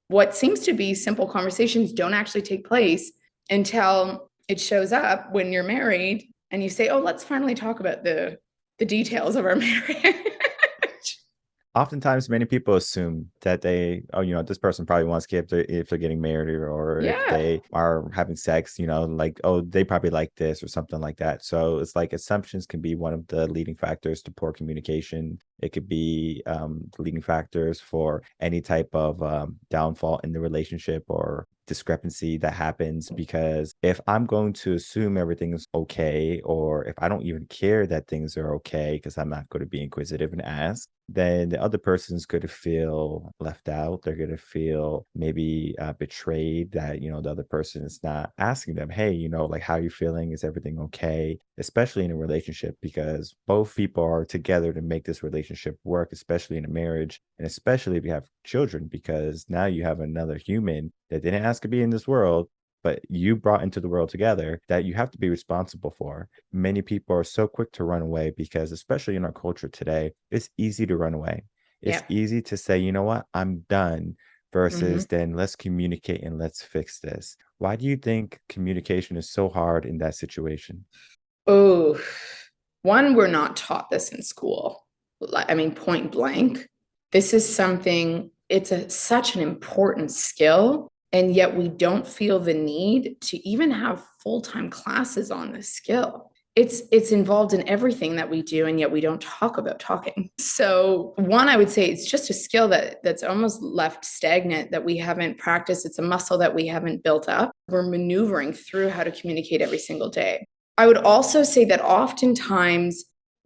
what seems to be simple conversations don't actually take place until it shows up when you're married and you say, oh, let's finally talk about the details of our marriage. Oftentimes, many people assume that this person probably wants kids if they're getting married or if they are having sex, they probably like this or something like that. So it's assumptions can be one of the leading factors to poor communication. It could be leading factors for any type of downfall in the relationship or discrepancy that happens, because if I'm going to assume everything is okay, or if I don't even care that things are okay because I'm not going to be inquisitive and ask, then the other person's going to feel left out. They're going to feel maybe betrayed that, the other person is not asking them, hey, how are you feeling? Is everything okay? Especially in a relationship, because both people are together to make this relationship work, especially in a marriage, and especially if you have children, because now you have another human that didn't ask to be in this world, but you brought into the world together, that you have to be responsible for. Many people are so quick to run away because, especially in our culture today, it's easy to run away. It's easy to say, you know what, I'm done, versus then let's communicate and let's fix this. Why do you think communication is so hard in that situation? Oh, one, we're not taught this in school. Point blank. This is something, such an important skill. And yet we don't feel the need to even have full-time classes on this skill. It's involved in everything that we do, and yet we don't talk about talking. So one, I would say it's just a skill that's almost left stagnant, that we haven't practiced. It's a muscle that we haven't built up. We're maneuvering through how to communicate every single day. I would also say that oftentimes,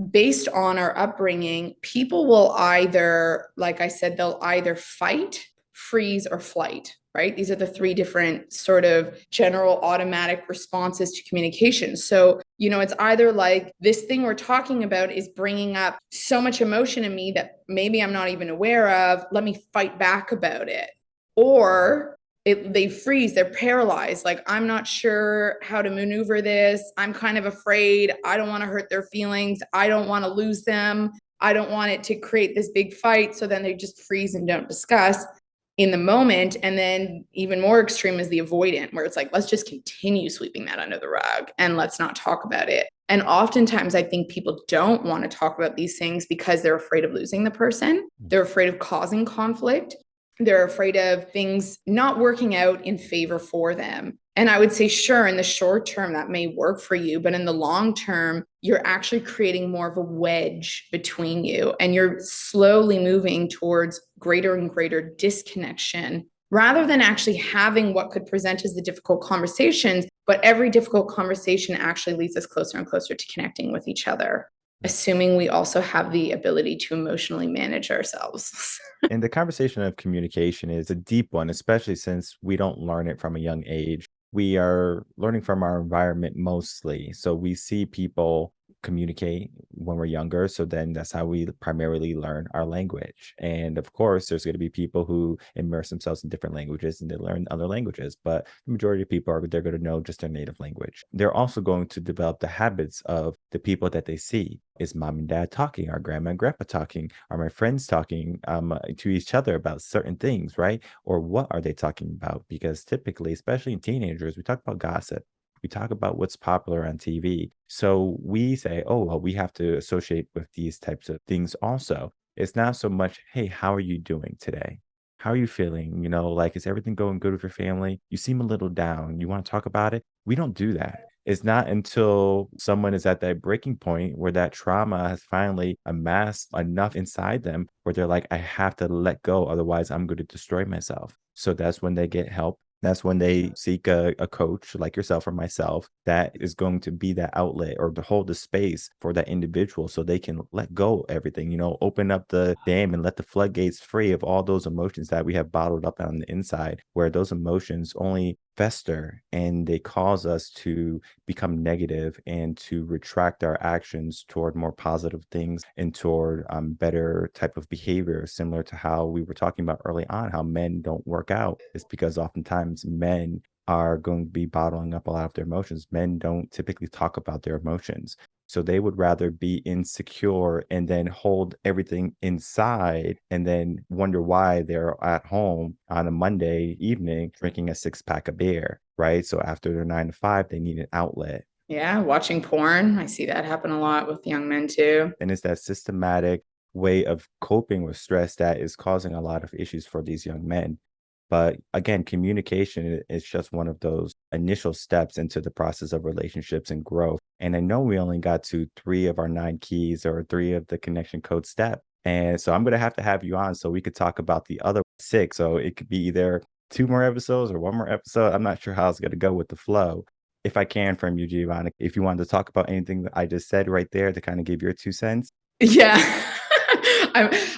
based on our upbringing, people will either, like I said, they'll either fight, freeze, or flight, right? These are the three different sort of general automatic responses to communication. So, it's either this thing we're talking about is bringing up so much emotion in me that maybe I'm not even aware of. Let me fight back about it. Or they freeze, they're paralyzed. I'm not sure how to maneuver this. I'm kind of afraid. I don't want to hurt their feelings. I don't want to lose them. I don't want it to create this big fight. So then they just freeze and don't discuss. in the moment. And then even more extreme is the avoidant, where it's like, let's just continue sweeping that under the rug and let's not talk about it. And oftentimes I think people don't want to talk about these things because they're afraid of losing the person. They're afraid of causing conflict. They're afraid of things not working out in favor for them. And I would say, sure, in the short term, that may work for you, but in the long term, you're actually creating more of a wedge between you, and you're slowly moving towards greater and greater disconnection rather than actually having what could present as the difficult conversations. But every difficult conversation actually leads us closer and closer to connecting with each other, assuming we also have the ability to emotionally manage ourselves. And the conversation of communication is a deep one, especially since we don't learn it from a young age. We are learning from our environment mostly. So we see people communicate when we're younger. So then that's how we primarily learn our language. And of course, there's going to be people who immerse themselves in different languages and they learn other languages. But the majority of people they're going to know just their native language. They're also going to develop the habits of the people that they see. Is mom and dad talking? Are grandma and grandpa talking? Are my friends talking to each other about certain things, right? Or what are they talking about? Because typically, especially in teenagers, we talk about gossip. We talk about what's popular on TV. So we say, oh, well, we have to associate with these types of things also. It's not so much, hey, how are you doing today? How are you feeling? Like, is everything going good with your family? You seem a little down. You want to talk about it? We don't do that. It's not until someone is at that breaking point where that trauma has finally amassed enough inside them where they're like, I have to let go. Otherwise, I'm going to destroy myself. So that's when they get help. That's when they seek a coach like yourself or myself that is going to be that outlet or to hold the space for that individual so they can let go everything, open up the dam and let the floodgates free of all those emotions that we have bottled up on the inside, where those emotions only fester and they cause us to become negative and to retract our actions toward more positive things and toward better type of behavior, similar to how we were talking about early on, how men don't work out. It's because oftentimes men are going to be bottling up a lot of their emotions. Men don't typically talk about their emotions. So they would rather be insecure and then hold everything inside and then wonder why they're at home on a Monday evening drinking a 6-pack of beer, right? So after their 9 to 5, they need an outlet. Yeah, watching porn. I see that happen a lot with young men too. And it's that systematic way of coping with stress that is causing a lot of issues for these young men. But again, communication is just one of those initial steps into the process of relationships and growth. And I know we only got to 3 of our 9 keys or 3 of the connection code step. And so I'm going to have you on so we could talk about the other 6. So it could be either 2 more episodes or 1 more episode. I'm not sure how it's going to go with the flow. If I can from you, Giovanna, if you wanted to talk about anything that I just said right there to kind of give your 2 cents. Yeah.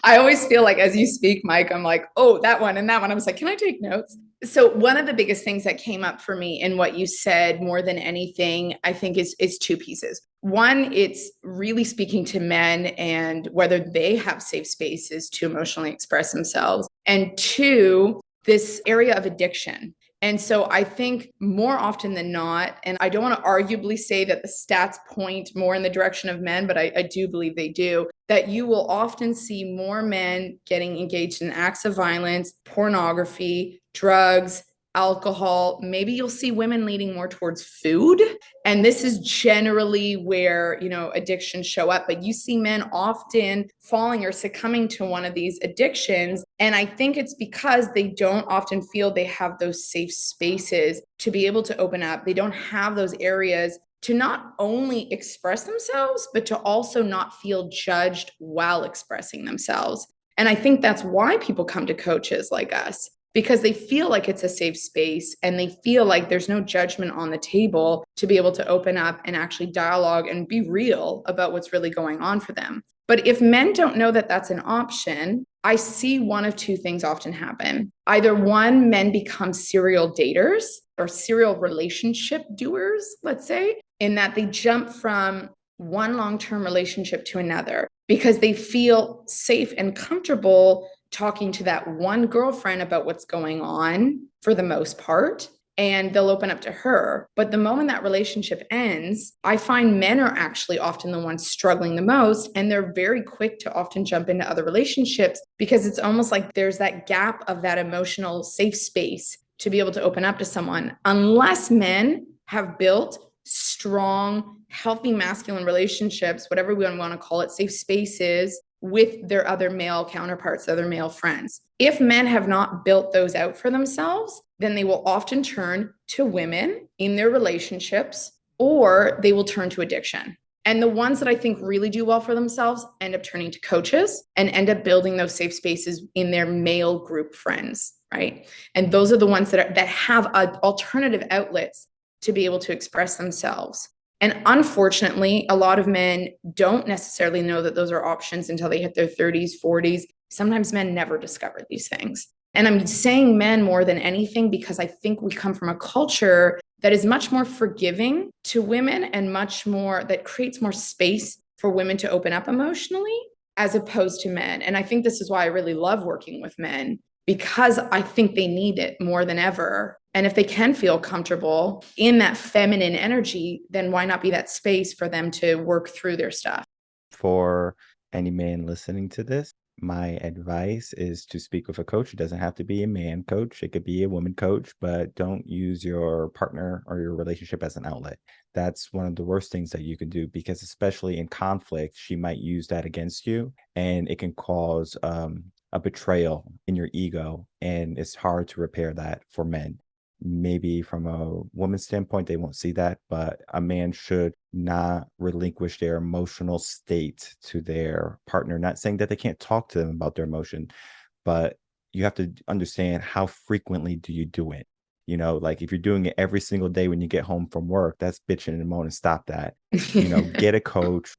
I always feel like as you speak, Mike, I'm like, oh, that one and that one. I was like, can I take notes? So one of the biggest things that came up for me in what you said more than anything, I think is 2 pieces. One, it's really speaking to men and whether they have safe spaces to emotionally express themselves. And 2, this area of addiction. And so I think more often than not, and I don't want to arguably say that the stats point more in the direction of men, but I do believe they do, that you will often see more men getting engaged in acts of violence, pornography, drugs, alcohol. Maybe you'll see women leaning more towards food. And this is generally where, addictions show up. But you see men often falling or succumbing to one of these addictions. And I think it's because they don't often feel they have those safe spaces to be able to open up. They don't have those areas to not only express themselves, but to also not feel judged while expressing themselves. And I think that's why people come to coaches like us, because they feel like it's a safe space and they feel like there's no judgment on the table to be able to open up and actually dialogue and be real about what's really going on for them. But if men don't know that that's an option, I see one of 2 things often happen. Either one, men become serial daters or serial relationship doers, let's say, in that they jump from one long-term relationship to another because they feel safe and comfortable talking to that one girlfriend about what's going on for the most part. and they'll open up to her. But the moment that relationship ends, I find men are actually often the ones struggling the most. And they're very quick to often jump into other relationships because it's almost like there's that gap of that emotional safe space to be able to open up to someone, unless men have built strong, healthy masculine relationships, whatever we want to call it, safe spaces with their other male counterparts, other male friends. If men have not built those out for themselves, then they will often turn to women in their relationships, or they will turn to addiction. And the ones that I think really do well for themselves end up turning to coaches and end up building those safe spaces in their male group friends, right? And those are the ones that have alternative outlets to be able to express themselves. And unfortunately, a lot of men don't necessarily know that those are options until they hit their 30s, 40s. Sometimes men never discover these things. And I'm saying men more than anything because I think we come from a culture that is much more forgiving to women and much more that creates more space for women to open up emotionally as opposed to men. And I think this is why I really love working with men, because I think they need it more than ever. And if they can feel comfortable in that feminine energy, then why not be that space for them to work through their stuff? For any man listening to this, my advice is to speak with a coach. It doesn't have to be a man coach. It could be a woman coach, but don't use your partner or your relationship as an outlet. That's one of the worst things that you can do, because especially in conflict, she might use that against you, and it can cause a betrayal in your ego. And it's hard to repair that for men. Maybe from a woman's standpoint, they won't see that, but a man should not relinquish their emotional state to their partner. Not saying that they can't talk to them about their emotion, but you have to understand, how frequently do you do it? Like if you're doing it every single day when you get home from work, that's bitching and moaning. Stop that. Get a coach,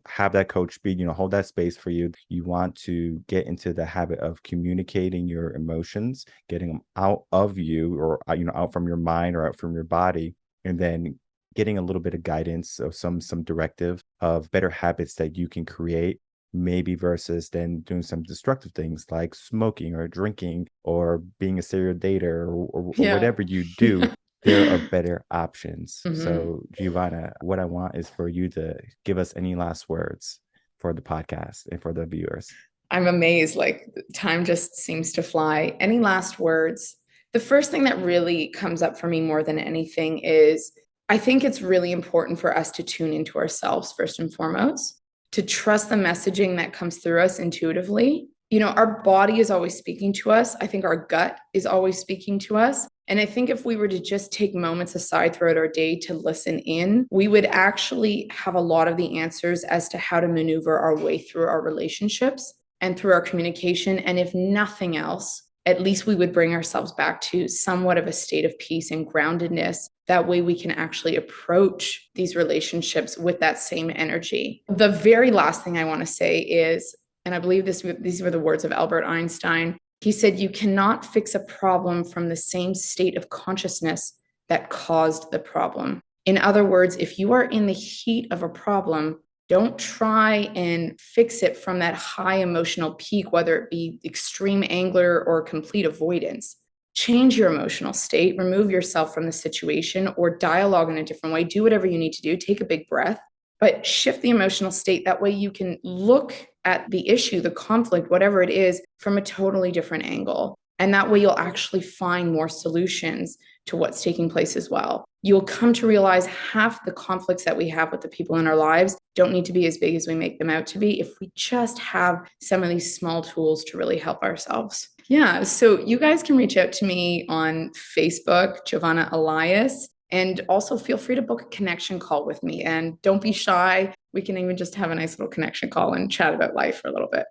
have that coach be, hold that space for you. You want to get into the habit of communicating your emotions, getting them out of you, or, out from your mind or out from your body, and then getting a little bit of guidance of some directive of better habits that you can create, maybe versus then doing some destructive things like smoking or drinking or being a serial dater or Yeah. whatever you do. There are better options. Mhm. So, Giovanna, what I want is for you to give us any last words for the podcast and for the viewers. I'm amazed. Like, time just seems to fly. Any last words? The first thing that really comes up for me more than anything is I think it's really important for us to tune into ourselves first and foremost, to trust the messaging that comes through us intuitively. Our body is always speaking to us. I think our gut is always speaking to us. And I think if we were to just take moments aside throughout our day to listen in, we would actually have a lot of the answers as to how to maneuver our way through our relationships and through our communication. And if nothing else, at least we would bring ourselves back to somewhat of a state of peace and groundedness. That way we can actually approach these relationships with that same energy. The very last thing I want to say is, and I believe these were the words of Albert Einstein, he said, "You cannot fix a problem from the same state of consciousness that caused the problem." In other words, if you are in the heat of a problem, don't try and fix it from that high emotional peak, whether it be extreme anger or complete avoidance. Change your emotional state, remove yourself from the situation, or dialogue in a different way. Do whatever you need to do. Take a big breath, but shift the emotional state. That way you can look at the issue, the conflict, whatever it is, from a totally different angle. And that way you'll actually find more solutions to what's taking place as well. You'll come to realize half the conflicts that we have with the people in our lives don't need to be as big as we make them out to be if we just have some of these small tools to really help ourselves. Yeah, so you guys can reach out to me on Facebook, Giovanna Elias, and also feel free to book a connection call with me. And don't be shy. We can even just have a nice little connection call and chat about life for a little bit.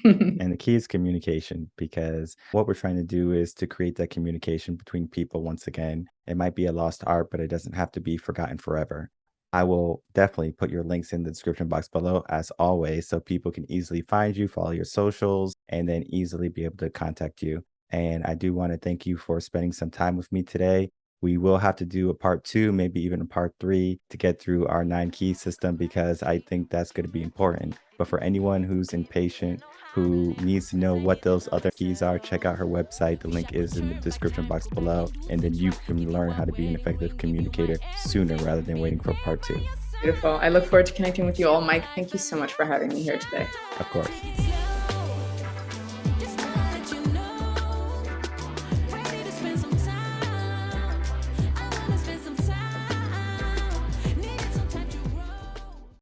And the key is communication, because what we're trying to do is to create that communication between people. Once again, it might be a lost art, but it doesn't have to be forgotten forever. I will definitely put your links in the description box below, as always, so people can easily find you, follow your socials, and then easily be able to contact you. And I do want to thank you for spending some time with me today. We will have to do a part 2, maybe even a part 3 to get through our 9-key system, because I think that's going to be important. But for anyone who's impatient, who needs to know what those other keys are, check out her website. The link is in the description box below. And then you can learn how to be an effective communicator sooner rather than waiting for part 2. Beautiful. I look forward to connecting with you all. Mike, thank you so much for having me here today. Of course.